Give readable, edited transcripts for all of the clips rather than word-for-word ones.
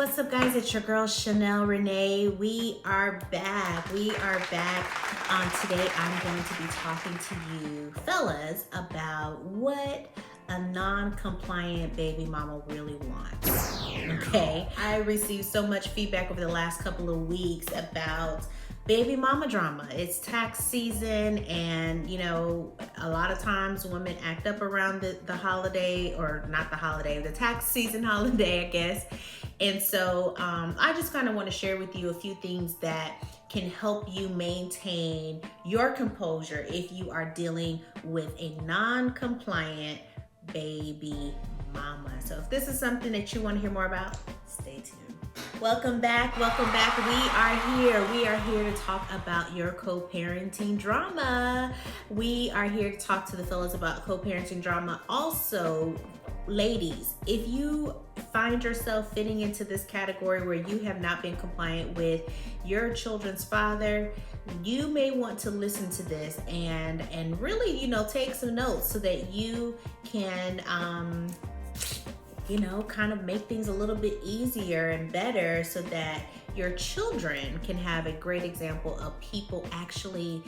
What's up, guys? It's your girl Chanel Renee. We are back. Today I'm going to be talking to you fellas about what a non-compliant baby mama really wants. Okay, I received so much feedback over the last couple of weeks about baby mama drama. It's tax season, and you know, a lot of times women act up around the holiday, or not the holiday, the tax season holiday, I guess. And so I just kind of want to share with you a few things that can help you maintain your composure if you are dealing with a non-compliant baby mama. So if this is something that you want to hear more about, stay tuned. Welcome back. We are here to talk about your co-parenting drama. We are here to talk to the fellas about co-parenting drama. Also, ladies, if you find yourself fitting into this category where you have not been compliant with your children's father, you may want to listen to this and really, you know, take some notes so that you can kind of make things a little bit easier and better, so that your children can have a great example of people actually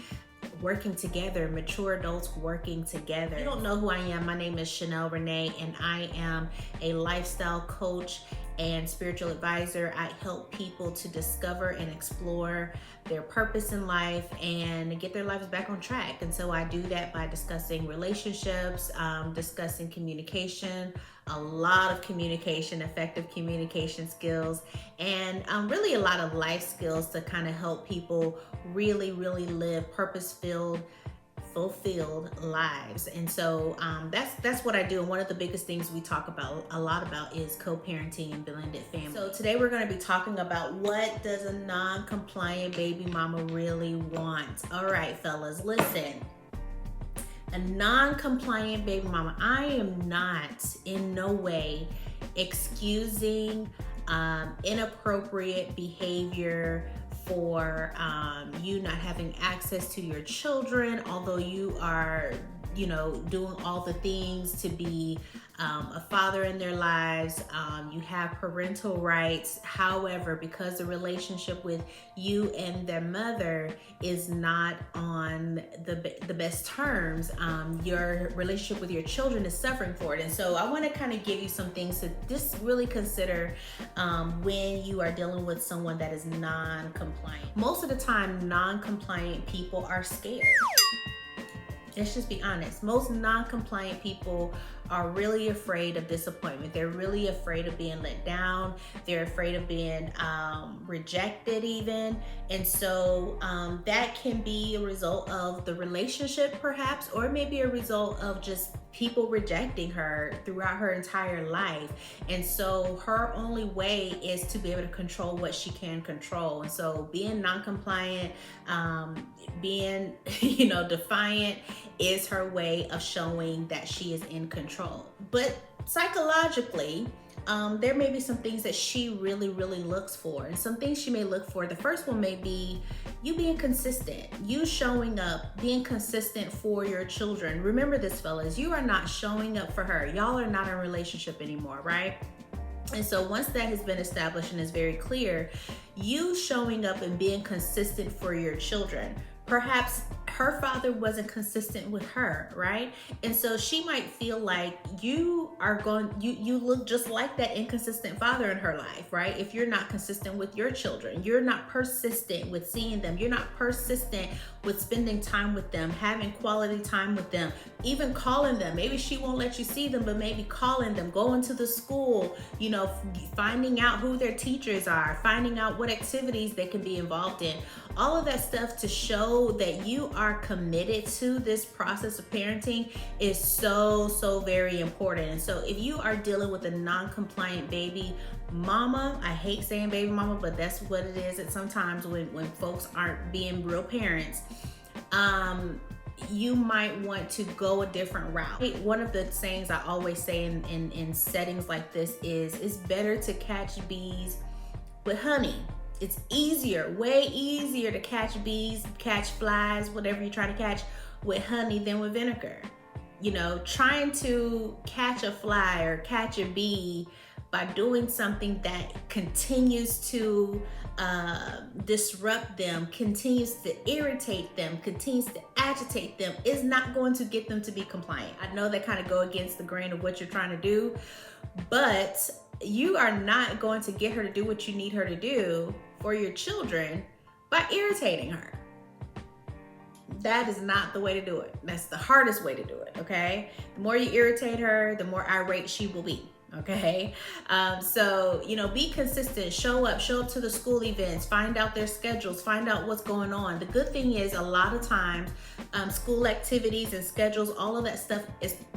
working together, mature adults working together. If you don't know who I am, my name is Chanel Renee, and I am a lifestyle coach and spiritual advisor. I help people to discover and explore their purpose in life and get their lives back on track. And so I do that by discussing relationships, discussing communication, a lot of communication, effective communication skills, and really a lot of life skills to kind of help people really live purpose-filled, fulfilled lives. And so that's what I do. And one of the biggest things we talk about a lot about is co-parenting and blended family. So today we're going to be talking about, what does a non-compliant baby mama really want? All right, fellas, listen. A non-compliant baby mama, I am not in no way excusing inappropriate behavior for you not having access to your children, although you are, you know, doing all the things to be a father in their lives. You have parental rights. However, because the relationship with you and their mother is not on the best terms, your relationship with your children is suffering for it. And so I want to kind of give you some things to just really consider when you are dealing with someone that is non-compliant. Most of the time, non-compliant people are scared. Let's just be honest. Most non-compliant people are really afraid of disappointment. They're really afraid of being let down. They're afraid of being rejected even. And so that can be a result of the relationship perhaps, or maybe a result of just people rejecting her throughout her entire life. And so her only way is to be able to control what she can control. And so being non-compliant, being, defiant is her way of showing that she is in control. But psychologically, there may be some things that she really looks for. And some things she may look for, the first one may be you being consistent, you showing up, being consistent for your children. Remember this, fellas, you are not showing up for her. Y'all are not in a relationship anymore, right? And so once that has been established and is very clear, you showing up and being consistent for your children. Perhaps her father wasn't consistent with her, right? And so she might feel like you look just like that inconsistent father in her life, right? If you're not consistent with your children, you're not persistent with seeing them, you're not persistent with spending time with them, having quality time with them, even calling them. Maybe she won't let you see them, but maybe calling them, going to the school, finding out who their teachers are, finding out what activities they can be involved in. All of that stuff to show that you are committed to this process of parenting is so very important. And so if you are dealing with a non-compliant baby mama, I hate saying baby mama, but that's what it is. It's sometimes when folks aren't being real parents, you might want to go a different route. One of the sayings I always say in settings like this is, it's better to catch bees with honey. It's easier, way easier to catch bees, catch flies, whatever you're trying to catch, with honey than with vinegar. Trying to catch a fly or catch a bee by doing something that continues to disrupt them, continues to irritate them, continues to agitate them, is not going to get them to be compliant. I know that kind of go against the grain of what you're trying to do, but you are not going to get her to do what you need her to do for your children by irritating her. That is not the way to do it. That's the hardest way to do it, okay? The more you irritate her, the more irate she will be. Okay, so, you know, be consistent, show up to the school events, find out their schedules, find out what's going on. The good thing is a lot of times school activities and schedules, all of that stuff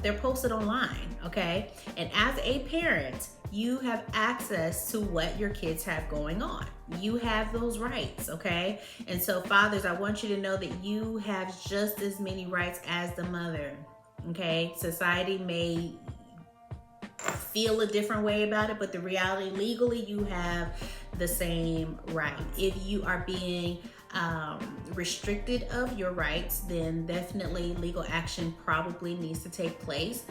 they're posted online. Okay, and as a parent, you have access to what your kids have going on. You have those rights. Okay, and so fathers, I want you to know that you have just as many rights as the mother. Okay, society may feel a different way about it, but the reality, legally, you have the same right. If you are being restricted of your rights, then definitely legal action probably needs to take place.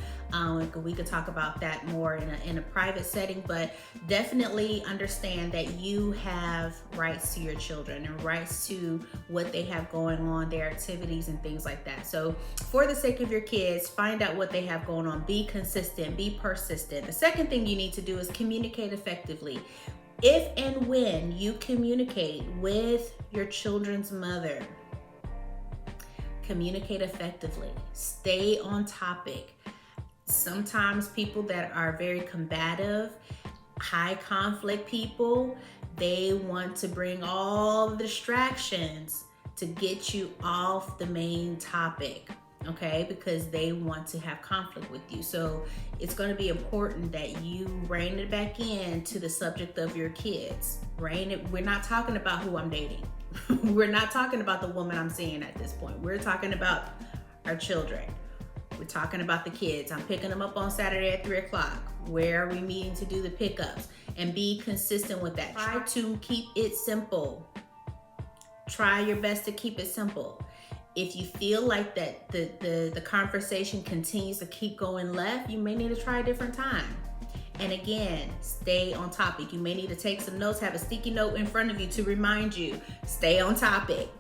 We could talk about that more in a private setting, but definitely understand that you have rights to your children and rights to what they have going on, their activities and things like that. So for the sake of your kids, find out what they have going on, be consistent, be persistent. The second thing you need to do is communicate effectively. If and when you communicate with your children's mother, communicate effectively, stay on topic. Sometimes people that are very combative, high conflict people, they want to bring all the distractions to get you off the main topic. Okay, because they want to have conflict with you. So it's going to be important that you rein it back in to the subject of your kids. We're not talking about who I'm dating. We're not talking about the woman I'm seeing at this point. We're talking about our children. We're talking about the kids. I'm picking them up on Saturday at 3 o'clock. Where are we meeting to do the pickups? And be consistent with that. Try to keep it simple. Try your best to keep it simple. If you feel like that the conversation continues to keep going left, you may need to try a different time. And again, stay on topic. You may need to take some notes, have a sticky note in front of you to remind you, stay on topic,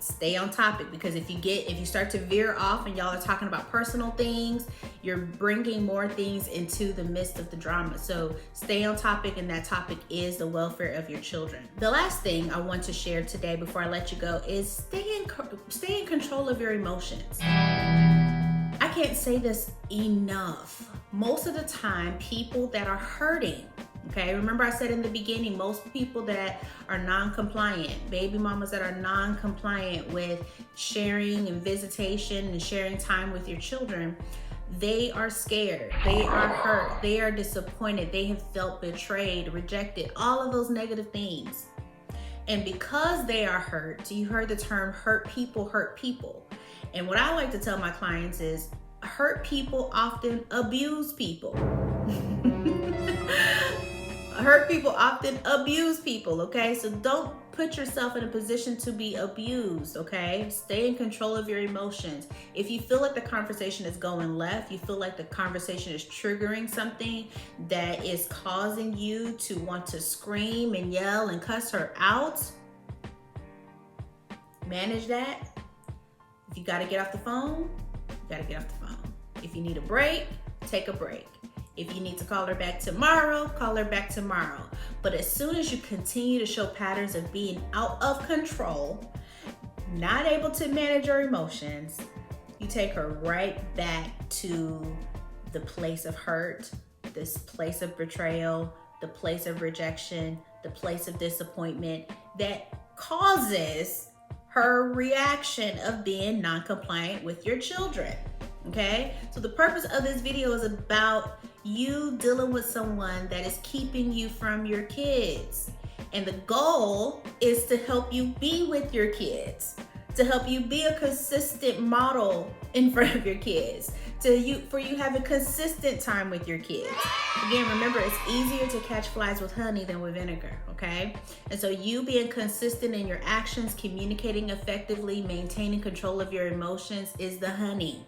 because if you start to veer off and y'all are talking about personal things, you're bringing more things into the midst of the drama. So stay on topic, and that topic is the welfare of your children. The last thing I want to share today before I let you go is stay in control of your emotions. I can't say this enough. Most of the time, people that are hurting, okay, remember I said in the beginning, most people that are non-compliant, baby mamas that are non-compliant with sharing and visitation and sharing time with your children, they are scared, they are hurt, they are disappointed, they have felt betrayed, rejected, all of those negative things. And because they are hurt, you heard the term hurt people hurt people. And what I like to tell my clients is, hurt people often abuse people. Hurt people often abuse people, okay? So don't put yourself in a position to be abused, okay? Stay in control of your emotions. If you feel like the conversation is going left, you feel like the conversation is triggering something that is causing you to want to scream and yell and cuss her out, manage that. If you gotta get off the phone, you gotta get off the phone. If you need a break, take a break. If you need to call her back tomorrow, call her back tomorrow. But as soon as you continue to show patterns of being out of control, not able to manage your emotions, you take her right back to the place of hurt, this place of betrayal, the place of rejection, the place of disappointment that causes her reaction of being non-compliant with your children. Okay, so the purpose of this video is about you dealing with someone that is keeping you from your kids. And the goal is to help you be with your kids, to help you be a consistent model in front of your kids, for you have a consistent time with your kids. Again, remember, it's easier to catch flies with honey than with vinegar, okay? And so you being consistent in your actions, communicating effectively, maintaining control of your emotions is the honey.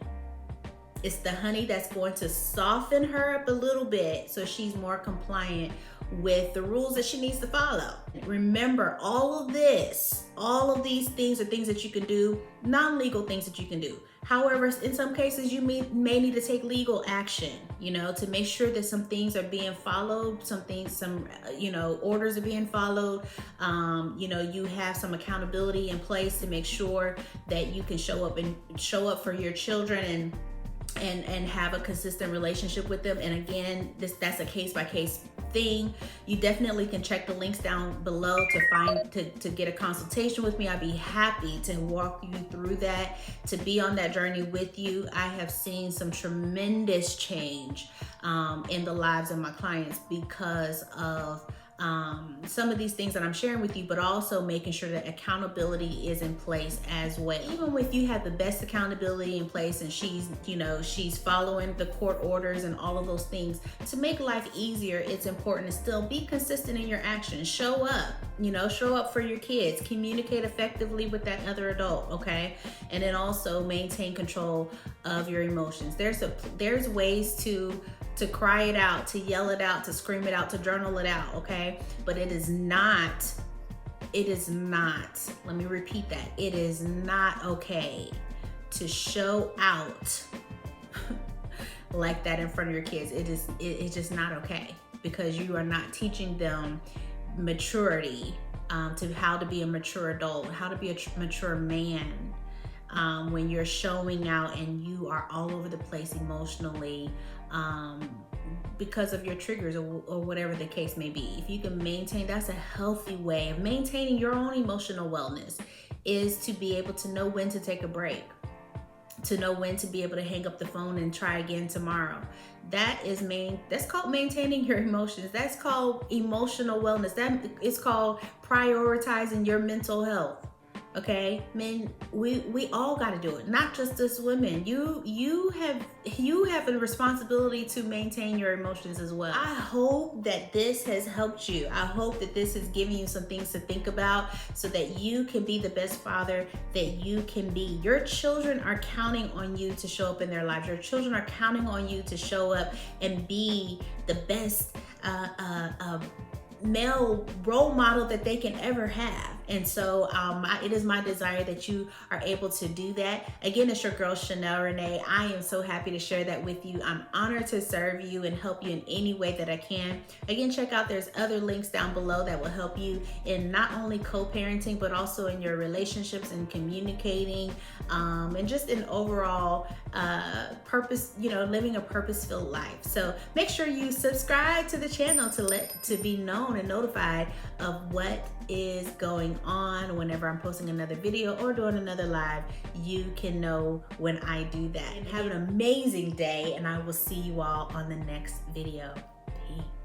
It's the honey that's going to soften her up a little bit so she's more compliant with the rules that she needs to follow. Remember, all of these things are things that you can do, non-legal things that you can do. However, in some cases, you may need to take legal action, to make sure that some things are being followed, some orders are being followed. You have some accountability in place to make sure that you can show up for your children and have a consistent relationship with them. And again, that's a case-by-case thing. You definitely can check the links down below to get a consultation with me. I'd be happy to walk you through that, to be on that journey with you. I have seen some tremendous change in the lives of my clients because of some of these things that I'm sharing with you, but also making sure that accountability is in place as well. Even if you have the best accountability in place and she's following the court orders and all of those things, to make life easier, it's important to still be consistent in your actions. Show up for your kids, communicate effectively with that other adult, okay? And then also maintain control of your emotions. There's ways to cry it out, to yell it out, to scream it out, to journal it out, okay? But it is not, let me repeat that. It is not okay to show out like that in front of your kids. It's just not okay, because you are not teaching them maturity, to how to be a mature adult, how to be a mature man. When you're showing out and you are all over the place emotionally, because of your triggers or whatever the case may be. If you can maintain, that's a healthy way of maintaining your own emotional wellness, is to be able to know when to take a break, to know when to be able to hang up the phone and try again tomorrow. That's called maintaining your emotions. That's called emotional wellness. That is called prioritizing your mental health. Okay, men, we all got to do it, not just us women. You have a responsibility to maintain your emotions as well. I hope that this has helped you. I hope that this has given you some things to think about so that you can be the best father that you can be. Your children are counting on you to show up in their lives. Your children are counting on you to show up and be the best male role model that they can ever have. And so it is my desire that you are able to do that. Again, it's your girl, Chanel Renee. I am so happy to share that with you. I'm honored to serve you and help you in any way that I can. Again, check out, there's other links down below that will help you in not only co-parenting, but also in your relationships and communicating, and just in overall purpose, living a purpose-filled life. So make sure you subscribe to the channel to be known and notified of what is going on whenever I'm posting another video or doing another live. You can know when I do that. Have an amazing day, and I will see you all on the next video. Peace.